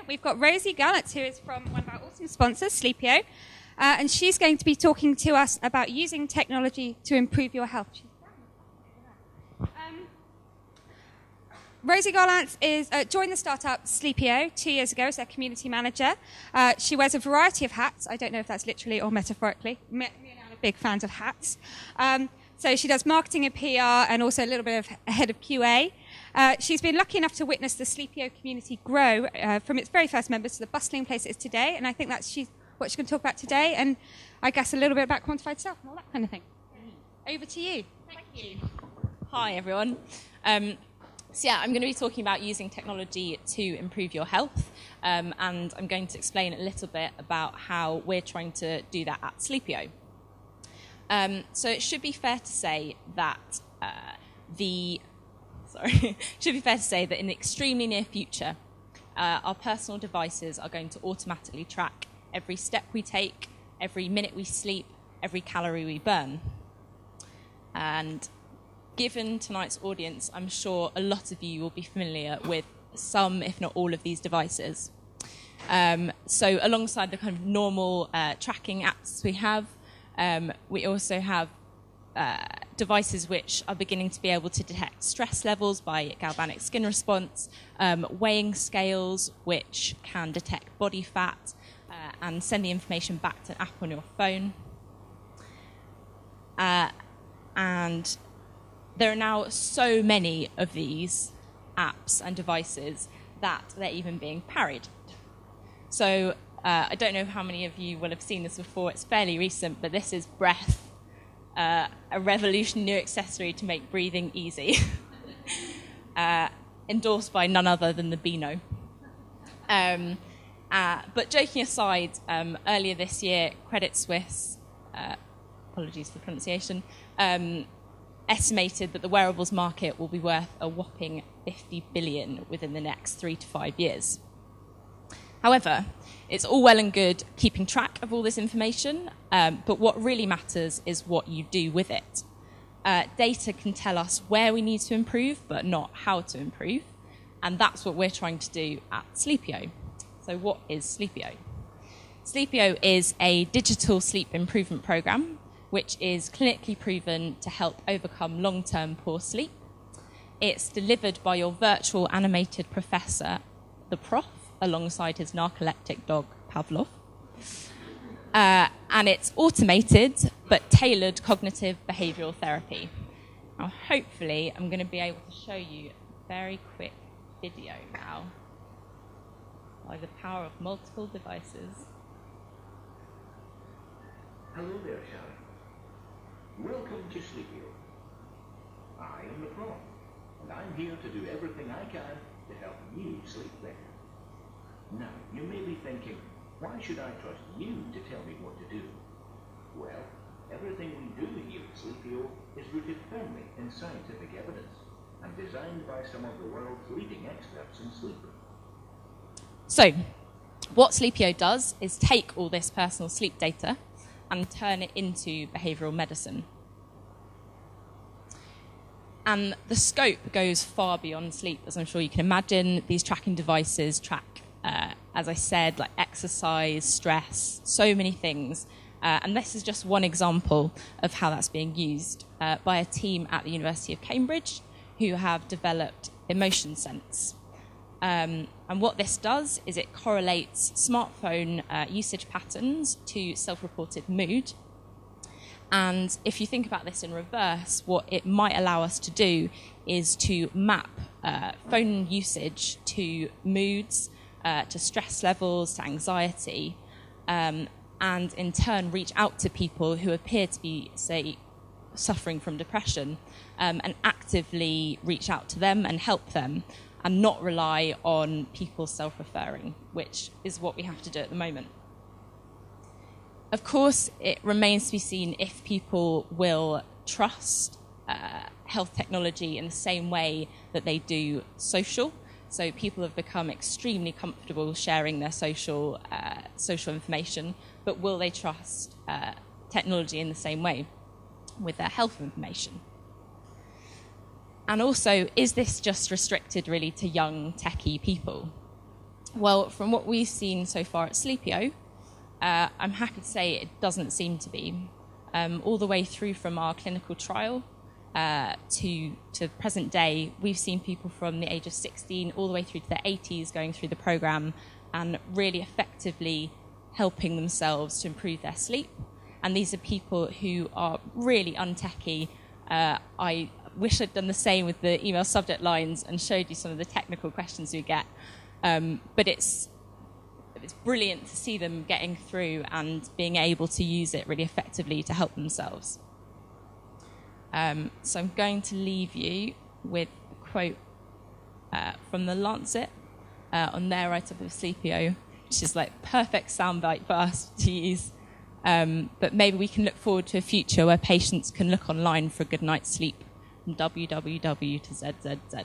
We've got Rosie Gollancz, who is from one of our awesome sponsors, Sleepio, and she's going to be talking to us about using technology to improve your health. Rosie Gollancz joined the startup Sleepio 2 years ago as their community manager. She wears a variety of hats. I don't know if that's literally or metaphorically. Me and Anne are big fans of hats. So she does marketing and PR and also a little bit of head of QA. She's been lucky enough to witness the Sleepio community grow from its very first members to the bustling place it is today. And I think that's what she's going to talk about today. And I guess a little bit about quantified self and all that kind of thing. Over to you. Thank you. Hi, everyone. So yeah, I'm going to be talking about using technology to improve your health, and I'm going to explain a little bit about how we're trying to do that at Sleepio. So it should be fair to say that in the extremely near future, our personal devices are going to automatically track every step we take, every minute we sleep, every calorie we burn, and given tonight's audience, I'm sure a lot of you will be familiar with some, if not all, of these devices. So alongside the kind of normal tracking apps we also have devices which are beginning to be able to detect stress levels by galvanic skin response, weighing scales which can detect body fat and send the information back to an app on your phone. And there are now so many of these apps and devices that they're even being parodied. So I don't know how many of you will have seen this before. It's fairly recent, but this is Breath, a revolutionary new accessory to make breathing easy, endorsed by none other than the Beano. But joking aside, earlier this year, Credit Suisse, apologies for the pronunciation, estimated that the wearables market will be worth a whopping 50 billion within the next 3 to 5 years. However, it's all well and good keeping track of all this information, but what really matters is what you do with it. Data can tell us where we need to improve, but not how to improve, and that's what we're trying to do at Sleepio. So what is Sleepio? Sleepio is a digital sleep improvement program which is clinically proven to help overcome long-term poor sleep. It's delivered by your virtual animated professor, the Prof, alongside his narcoleptic dog, Pavlov. And it's automated, but tailored cognitive behavioural therapy. Now, hopefully, I'm going to be able to show you a very quick video now by the power of multiple devices. Hello there, Sharon. Welcome to Sleepio. I am the Prof, and I'm here to do everything I can to help you sleep better. Now, you may be thinking, why should I trust you to tell me what to do? Well, everything we do here at Sleepio is rooted firmly in scientific evidence and designed by some of the world's leading experts in sleep. So, what Sleepio does is take all this personal sleep data and turn it into behavioural medicine. And the scope goes far beyond sleep, as I'm sure you can imagine. These tracking devices track, as I said, like exercise, stress, so many things. And this is just one example of how that's being used by a team at the University of Cambridge who have developed Emotion Sense. And what this does is it correlates smartphone usage patterns to self-reported mood. And if you think about this in reverse, what it might allow us to do is to map phone usage to moods, to stress levels, to anxiety, and in turn reach out to people who appear to be, say, suffering from depression, and actively reach out to them and help them, and not rely on people self-referring, which is what we have to do at the moment. Of course, it remains to be seen if people will trust health technology in the same way that they do social. So people have become extremely comfortable sharing their social information, but will they trust technology in the same way with their health information? And also, is this just restricted really to young techie people? Well, from what we've seen so far at Sleepio, I'm happy to say it doesn't seem to be. All the way through from our clinical trial to present day, we've seen people from the age of 16 all the way through to their 80s going through the program and really effectively helping themselves to improve their sleep. And these are people who are really untechy. I wish I'd done the same with the email subject lines and showed you some of the technical questions we get. But it's brilliant to see them getting through and being able to use it really effectively to help themselves. So I'm going to leave you with a quote from the Lancet on their write-up of Sleepio, which is like perfect soundbite for us to use. But maybe we can look forward to a future where patients can look online for a good night's sleep from www to ZZZ.